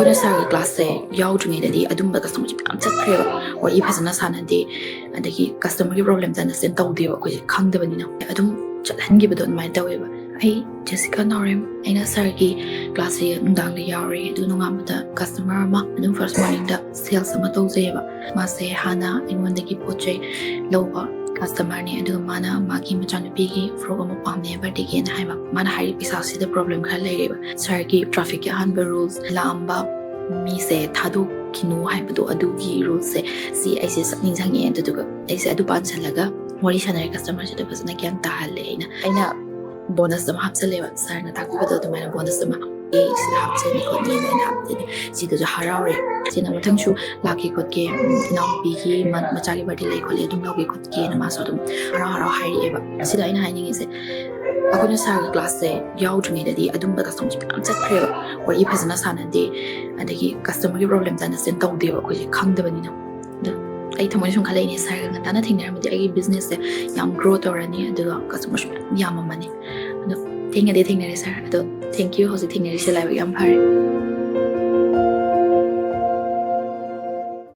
ꯑꯩꯈꯣꯏꯅ ꯁꯥꯔꯒꯤ ꯀ꯭ꯂꯥꯁꯁꯦ ꯌꯥꯎꯗ꯭ꯔꯤꯉꯩꯗꯗꯤ ꯑꯗꯨꯝꯕ ꯀꯁꯇꯃꯔꯁꯦ ꯌꯥꯝ ꯆꯠꯈ꯭ꯔꯦꯕ ꯋꯥꯔꯤ ꯐꯖꯅ ꯁꯥꯟꯅꯗꯦ ꯑꯗꯒꯤ ꯀꯁꯇꯃꯔꯒꯤ ꯄ꯭ꯔꯣꯕ꯭ꯂꯦꯝ ꯑꯟꯗꯔꯁꯇꯦꯟ ꯇꯧꯗꯦꯕ ꯑꯩꯈꯣꯏꯁꯦ ꯈꯪꯗꯕꯅꯤꯅ ꯑꯗꯨꯝ ꯆꯠꯍꯟꯈꯤꯕꯗꯣ ꯑꯗꯨꯃꯥꯏꯅ ꯇꯧꯋꯦꯕ ꯑꯩ ꯖꯦꯁꯤꯀꯥ ꯅꯥꯎꯔꯦꯝ ꯑꯩꯅ ꯁꯥꯔꯒꯤ ꯀ꯭ꯂꯥꯁꯁꯦ ꯅꯨꯡꯗꯥꯡꯗ ꯌꯥꯎꯔꯦ ꯑꯗꯨ ꯅꯣꯡꯉꯥꯟꯕꯗ ꯀꯁꯇꯃꯔ ꯑꯃ ꯑꯗꯨꯝ ꯐꯥꯔꯁ ꯃꯣꯔꯅꯤꯡꯗ ꯁꯦꯜꯁ ꯑꯃ ꯇꯧꯖꯩꯑꯕ ꯃꯥꯁꯦ ꯍꯥꯟꯅ ꯑꯩꯉꯣꯟꯗꯒꯤ ꯄꯣꯠ ꯆꯩ ꯂꯧꯕ ꯀꯁꯇꯃꯔꯅꯦ ꯑꯗꯨꯒ ꯃꯥꯅ ꯃꯥꯒꯤ ꯃꯆꯥꯅꯨꯄꯤꯒꯤ ꯐ꯭ꯔꯣꯛ ꯑꯃ ꯄꯥꯝꯃꯦ ꯕꯔꯊꯗꯦꯒꯤꯅ ꯍꯥꯏꯕ ꯃꯥꯅ ꯍꯥꯏꯔꯤ ꯄꯩꯁꯥꯁꯤꯗ ꯄ꯭ꯔꯣꯕ꯭ꯂꯦꯝ ꯈꯔ ꯂꯩꯔꯦꯕ ꯁꯥꯔꯒꯤ ꯇ꯭ꯔꯥꯐꯤꯛꯀꯤ ꯑꯍꯥꯟꯕ ꯔꯨꯜꯁ ꯂꯥꯛꯑꯝꯕ ꯃꯤꯁꯦ ꯊꯥꯗꯣꯛꯈꯤꯅꯨ ꯍꯥꯏꯕꯗꯣ ꯑꯗꯨꯒꯤ ꯔꯨꯜꯁꯦ ꯁꯤ ꯑꯩꯁꯦ ꯅꯤꯡꯁꯤꯡꯉꯛꯑꯦ ꯑꯗꯨꯗꯨꯒ ꯑꯩꯁꯦ ꯑꯗꯨ ꯄꯥꯟꯁꯜꯂꯒ ꯋꯥꯔꯤ ꯁꯥꯟꯅꯔꯦ ꯀꯁꯇꯃꯔꯁꯤꯗ ꯐꯖꯅ ꯒ꯭ꯌꯥꯟ ꯇꯥꯍꯜꯂꯦ ꯑꯩꯅ ꯕꯣꯅꯁ ꯑꯃ ꯍꯥꯞꯆꯜꯂꯦꯕ ꯁꯥꯔꯅ ꯇꯥꯛꯄꯤꯕꯗꯣ ꯑꯗꯨꯃꯥꯏꯅ ꯕꯣꯅꯁ ꯑꯃ ꯁꯤꯗ ꯍꯥꯞꯆꯅꯤ ꯈꯣꯠꯅꯤꯅ ꯑꯩꯅ ꯍꯥꯞꯆꯅꯤ ꯁꯤꯗꯁꯨ ꯍꯔꯥꯎꯔꯦ ꯁꯤꯅ ꯃꯊꯪꯁꯨ ꯂꯥꯛꯀꯦ ꯈꯣꯠꯀꯦ ꯏꯅꯥꯎꯅꯨꯄꯤꯒꯤ ꯃꯆꯥꯒꯤ ꯕꯥꯔꯗꯦ ꯂꯩ ꯈꯣꯠꯂꯦ ꯑꯗꯨꯝ ꯂꯧꯒꯦ ꯈꯣꯠꯀꯦꯅ ꯃꯥꯁꯨ ꯑꯗꯨꯝ ꯍꯔꯥꯎ ꯍꯔꯥꯎ ꯍꯥꯏꯔꯛꯑꯦꯕ ꯁꯤꯗ ꯑꯩꯅ ꯍꯥꯏꯅꯤꯡꯉꯤꯁꯦ ꯑꯩꯈꯣꯏꯅ ꯁꯥꯔꯒꯤ ꯀ꯭ꯂꯥꯁꯁꯦ ꯌꯥꯎꯗ꯭ꯔꯤꯉꯩꯗꯗꯤ ꯑꯗꯨꯝꯕ ꯀꯁꯇꯃꯔꯁꯦ ꯌꯥꯝ ꯆꯠꯈ꯭ꯔꯦꯕ ꯋꯥꯔꯤ ꯐꯖꯅ ꯁꯥꯟꯅꯗꯦ ꯑꯗꯒꯤ ꯀꯁꯇꯃꯔꯒꯤ ꯄ꯭ꯔꯣꯕ꯭ꯂꯦꯝ ꯑꯟꯗꯔꯁꯇꯦꯟ ꯇꯧꯗꯦꯕ ꯑꯩꯈꯣꯏꯁꯦ ꯈꯪꯗꯕꯅꯤꯅ ꯑꯗꯣ ꯑꯩ ꯊꯃꯣꯏꯅ ꯁꯨꯝ ꯈꯜꯂꯛꯏꯅꯦ ꯁꯥꯔꯒ ꯉꯟꯇꯥꯅ ꯊꯦꯡꯅꯔꯝꯃꯗꯤ ꯑꯩꯒꯤ ꯕꯤꯖꯤꯅꯦꯁꯁꯦ ꯌꯥꯝ ꯒ꯭ꯔꯣ ꯇꯧꯔꯅꯤ ꯑꯗꯨꯒ ꯀꯁꯇꯃꯔꯁꯨ ꯌꯥꯝ ꯌꯥꯝꯃꯝꯃꯅꯤ ꯑꯗꯣ ꯊꯦꯡꯅꯔꯦ ꯁꯥꯔ ꯑꯗꯣ ꯊꯦꯡꯛ ꯌꯨ ꯍꯧꯖꯤꯛ ꯊꯦꯡꯅꯔꯤꯁꯦ ꯂꯥꯏꯕꯛ ꯌꯥꯝ ꯐꯔꯦ